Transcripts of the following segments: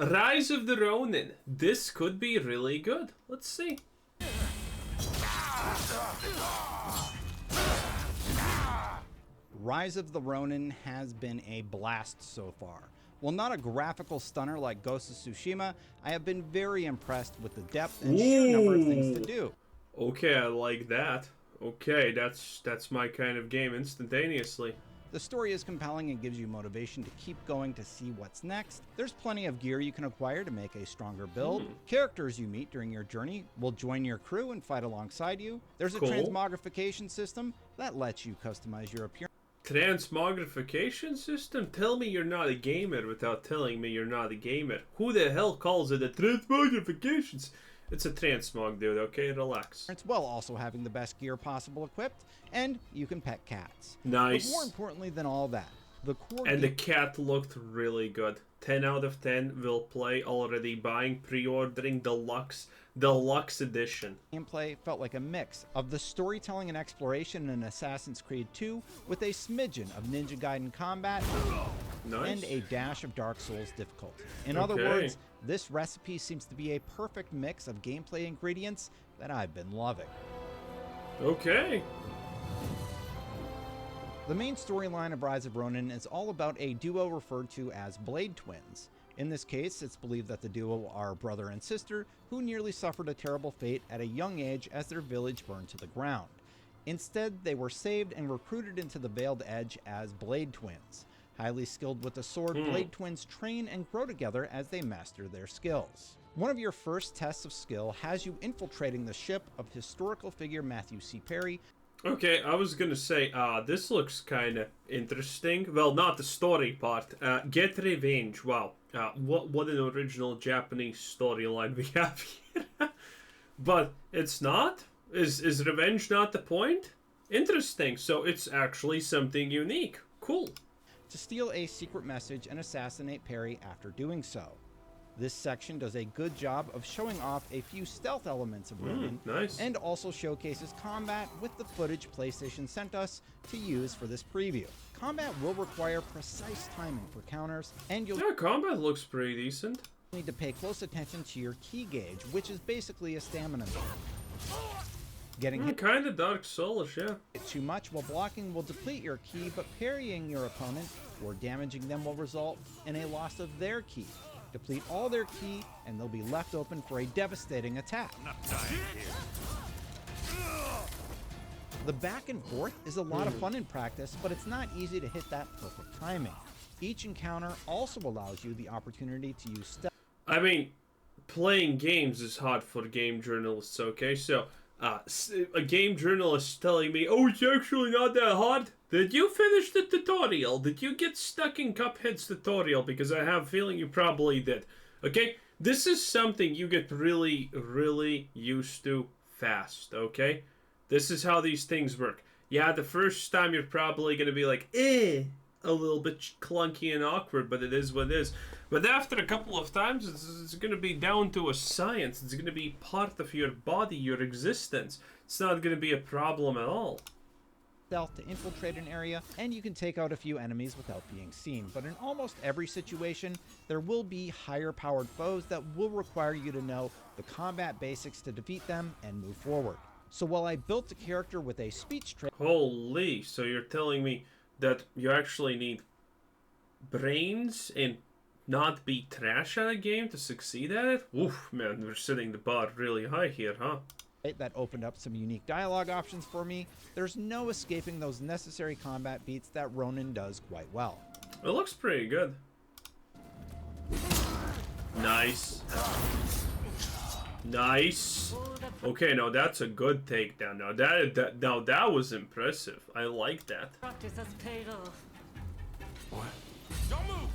Rise of the Ronin. This could be really good. Let's see. Rise of the Ronin has been a blast so far. While not a graphical stunner like Ghost of Tsushima, I have been very impressed with the depth and sheer number of things to do. Okay, I like that. Okay, that's my kind of game instantaneously. The story is compelling and gives you motivation to keep going to see what's next. There's plenty of gear you can acquire to make a stronger build. Characters you meet during your journey will join your crew and fight alongside you. There's a transmogrification system that lets you customize your appearance. Transmogrification system? Tell me you're not a gamer without telling me you're not a gamer. Who the hell calls it a transmogrification? It's a transmog, dude, okay? Relax. It's well also having the best gear possible equipped, and you can pet cats. Nice. But more importantly than all that, the core and the cat looked really good. 10 out of 10 will play already, buying, pre-ordering deluxe edition. Gameplay felt like a mix of the storytelling and exploration in Assassin's Creed 2 with a smidgen of Ninja Gaiden combat and a dash of Dark Souls difficulty. In other words, this recipe seems to be a perfect mix of gameplay ingredients that I've been loving. Okay. The main storyline of Rise of Ronin is all about a duo referred to as Blade Twins. In this case, it's believed that the duo are brother and sister who nearly suffered a terrible fate at a young age as their village burned to the ground. Instead, they were saved and recruited into the Veiled Edge as Blade Twins. Highly skilled with the sword, Blade Twins train and grow together as they master their skills. One of your first tests of skill has you infiltrating the ship of historical figure Matthew C. Perry. Okay, I was gonna say, this looks kinda interesting. Well, not the story part. Get Revenge, wow. What an original Japanese storyline we have here. But it's not? Is revenge not the point? Interesting, so it's actually something unique. Cool. To steal a secret message and assassinate Perry after doing so. This section does a good job of showing off a few stealth elements of Ronin, and also showcases combat with the footage PlayStation sent us to use for this preview. Combat will require precise timing for counters, and you'll combat looks pretty decent. Need to pay close attention to your ki gauge, which is basically a stamina meter. Getting hit kind of Dark Souls, yeah. Too much while blocking will deplete your ki, but parrying your opponent or damaging them will result in a loss of their ki. Deplete all their ki, and they'll be left open for a devastating attack. The back and forth is a lot of fun in practice, but it's not easy to hit that perfect timing. Each encounter also allows you the opportunity to use stealth. I mean, playing games is hard for game journalists, okay? So, a game journalist telling me, oh, it's actually not that hard? Did you finish the tutorial? Did you get stuck in Cuphead's tutorial? Because I have a feeling you probably did. Okay? This is something you get really, really used to fast, okay? This is how these things work. Yeah, the first time you're probably going to be like, a little bit clunky and awkward, but it is what it is. But after a couple of times, it's going to be down to a science. It's going to be part of your body, your existence. It's not going to be a problem at all. Stealth to infiltrate an area, and you can take out a few enemies without being seen. But in almost every situation, there will be higher powered foes that will require you to know the combat basics to defeat them and move forward. So while I built a character with a speech trait... Holy, so you're telling me that you actually need brains and not be trash at a game to succeed at it? Oof, man, we're setting the bar really high here, huh? That opened up some unique dialogue options for me. There's no escaping those necessary combat beats that Ronin does quite well. It looks pretty good. Nice. Nice. Okay, now that's a good takedown. Now that was impressive. I like that. Practice has paid off. What? Don't move.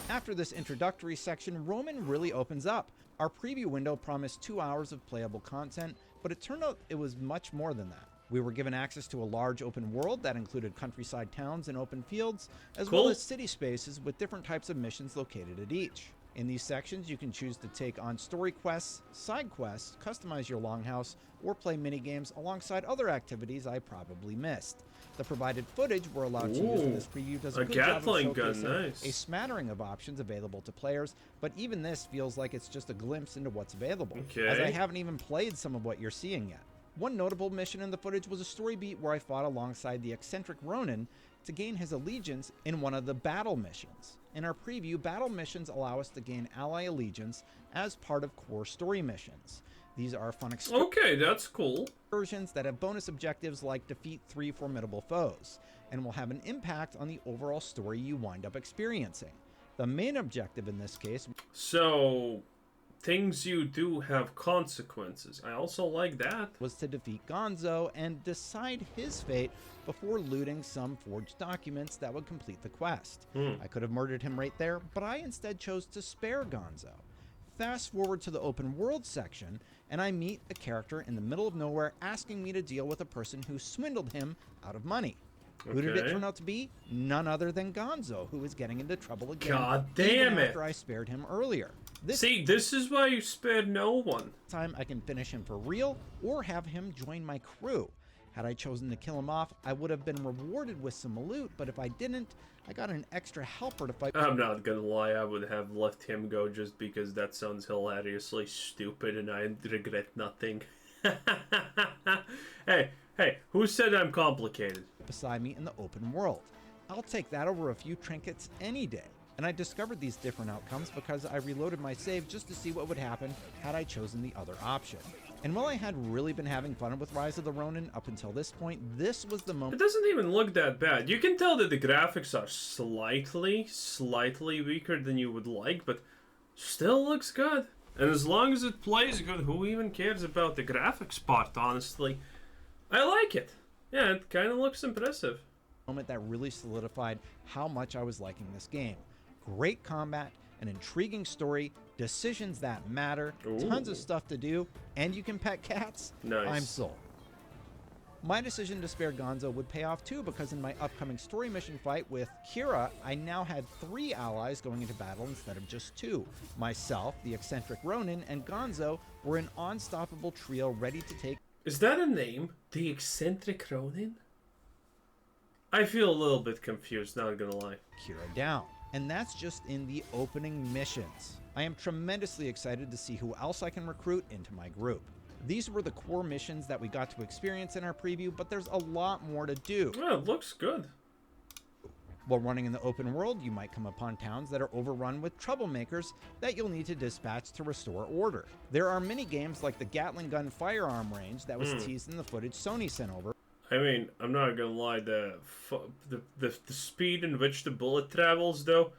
After this introductory section, Ronin really opens up. Our preview window promised 2 hours of playable content, but it turned out it was much more than that. We were given access to a large open world that included countryside towns and open fields, as well as city spaces with different types of missions located at each. In these sections, you can choose to take on story quests, side quests, customize your longhouse, or play minigames alongside other activities I probably missed. The provided footage we're allowed to use in this preview does a good job of Gatling gun, showcasing nice. a smattering of options available to players, but even this feels like it's just a glimpse into what's available, as I haven't even played some of what you're seeing yet. One notable mission in the footage was a story beat where I fought alongside the eccentric Ronin to gain his allegiance in one of the battle missions. In our preview, battle missions allow us to gain ally allegiance as part of core story missions. These are fun Okay, that's cool. excursions that have bonus objectives like defeat 3 formidable foes, and will have an impact on the overall story you wind up experiencing. The main objective in this case, So, things you do have consequences. I also like that. was to defeat Gonzo and decide his fate before looting some forged documents that would complete the quest. I could have murdered him right there, but I instead chose to spare Gonzo. Fast forward to the open world section, and I meet a character in the middle of nowhere asking me to deal with a person who swindled him out of money. Who did it Okay. turn out to be? None other than Gonzo, who is getting into trouble again. God even damn it. after I spared him earlier. This See, this is why you spared no one. time I can finish him for real or have him join my crew. Had I chosen to kill him off, I would have been rewarded with some loot, but if I didn't, I got an extra helper to fight. I'm not gonna lie, I would have let him go just because that sounds hilariously stupid and I regret nothing. Hey, who said I'm complicated? Beside me in the open world. I'll take that over a few trinkets any day. And I discovered these different outcomes because I reloaded my save just to see what would happen had I chosen the other option. And while I had really been having fun with Rise of the Ronin up until this point, this was the It moment doesn't even look that bad. You can tell that the graphics are slightly weaker than you would like, but still looks good. And as long as it plays good, who even cares about the graphics part, honestly? I like it. Yeah, it kind of looks impressive. that really solidified how much I was liking this game. Great combat, an intriguing story, decisions that matter, tons of Ooh. stuff to do, and you can pet cats. Nice. I'm sold. My decision to spare Gonzo would pay off too, because in my upcoming story mission fight with Kira, I now had 3 allies going into battle instead of just 2. Myself, the eccentric Ronin, and Gonzo were an unstoppable trio ready to take Is that a name? The eccentric Ronin? I feel a little bit confused, not gonna lie. Kira down. And that's just in the opening missions. I am tremendously excited to see who else I can recruit into my group. These were the core missions that we got to experience in our preview, but there's a lot more to do. Well, it looks good. While running in the open world, you might come upon towns that are overrun with troublemakers that you'll need to dispatch to restore order. There are mini games like the Gatling gun firearm range that was teased in the footage Sony sent over. I mean, I'm not gonna lie, the speed in which the bullet travels, though,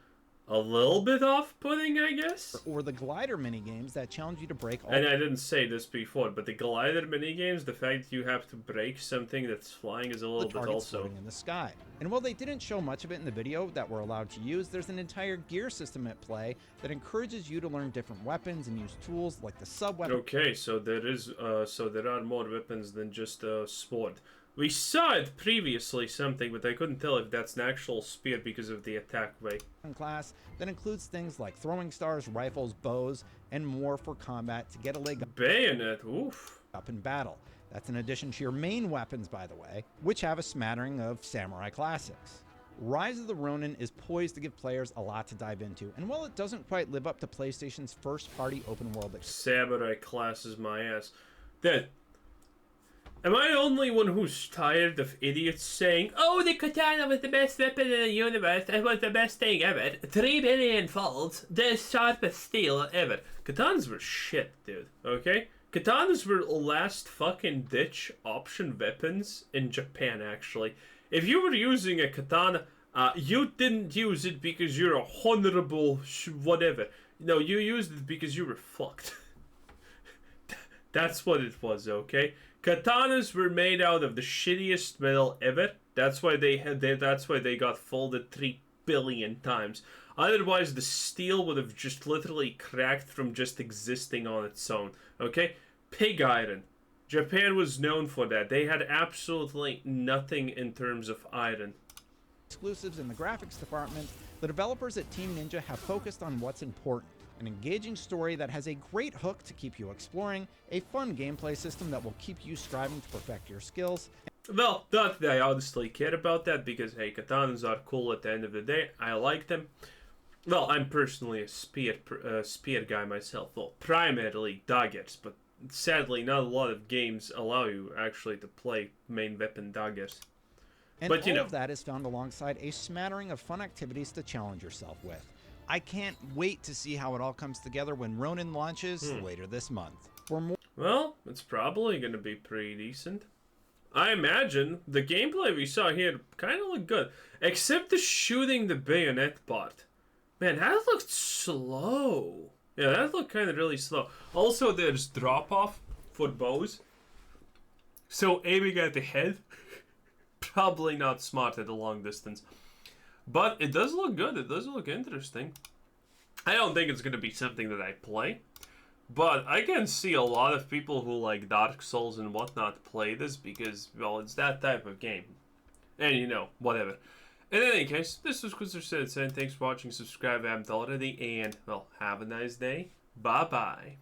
a little bit off-putting, I guess. Or the glider mini games that challenge you to break all And I didn't say this before, but the glider minigames, the fact that you have to break something that's flying is a the little bit targets also. floating in the sky. And while they didn't show much of it in the video that we're allowed to use, there's an entire gear system at play that encourages you to learn different weapons and use tools like the sub-weapon. Okay, so there are more weapons than just a sword. We saw it previously something, but I couldn't tell if that's an actual spear because of the attack way. class that includes things like throwing stars, rifles, bows, and more for combat to get a leg Bayonet, oof. up in battle. That's in addition to your main weapons, by the way, which have a smattering of samurai classics. Rise of the Ronin is poised to give players a lot to dive into, and while it doesn't quite live up to PlayStation's first-party open-world experience, Samurai classes my ass. Am I the only one who's tired of idiots saying, "Oh, the katana was the best weapon in the universe. It was the best thing ever. 3 billion folds. The sharpest steel ever." Katanas were shit, dude. Okay? Katanas were last fucking ditch option weapons in Japan, actually. If you were using a katana, you didn't use it because you're a honorable whatever. No, you used it because you were fucked. That's what it was, okay? Katanas were made out of the shittiest metal ever. That's why they got folded 3 billion times. Otherwise, the steel would have just literally cracked from just existing on its own. Okay? Pig iron. Japan was known for that. They had absolutely nothing in terms of iron. exclusives in the graphics department, the developers at Team Ninja have focused on what's important. An engaging story that has a great hook to keep you exploring, a fun gameplay system that will keep you striving to perfect your skills. Well, not that I honestly care about that, because, hey, katanas are cool at the end of the day. I like them. Well, I'm personally a spear guy myself. Well, primarily daggers, but sadly not a lot of games allow you actually to play main weapon daggers. And But, you all know. of that is found alongside a smattering of fun activities to challenge yourself with. I can't wait to see how it all comes together when Ronin launches later this month. For more Well, it's probably going to be pretty decent. I imagine the gameplay we saw here kind of looked good, except the shooting the bayonet part. Man, that looked slow. Yeah, that looked kind of really slow. Also, there's drop-off for bows. So aiming at the head, probably not smart at a long distance. But it does look good. It does look interesting. I don't think it's going to be something that I play. But I can see a lot of people who like Dark Souls and whatnot play this because, well, it's that type of game. And, you know, whatever. In any case, this was Quizzer saying thanks for watching, subscribe if you haven't already, and, well, have a nice day. Bye-bye.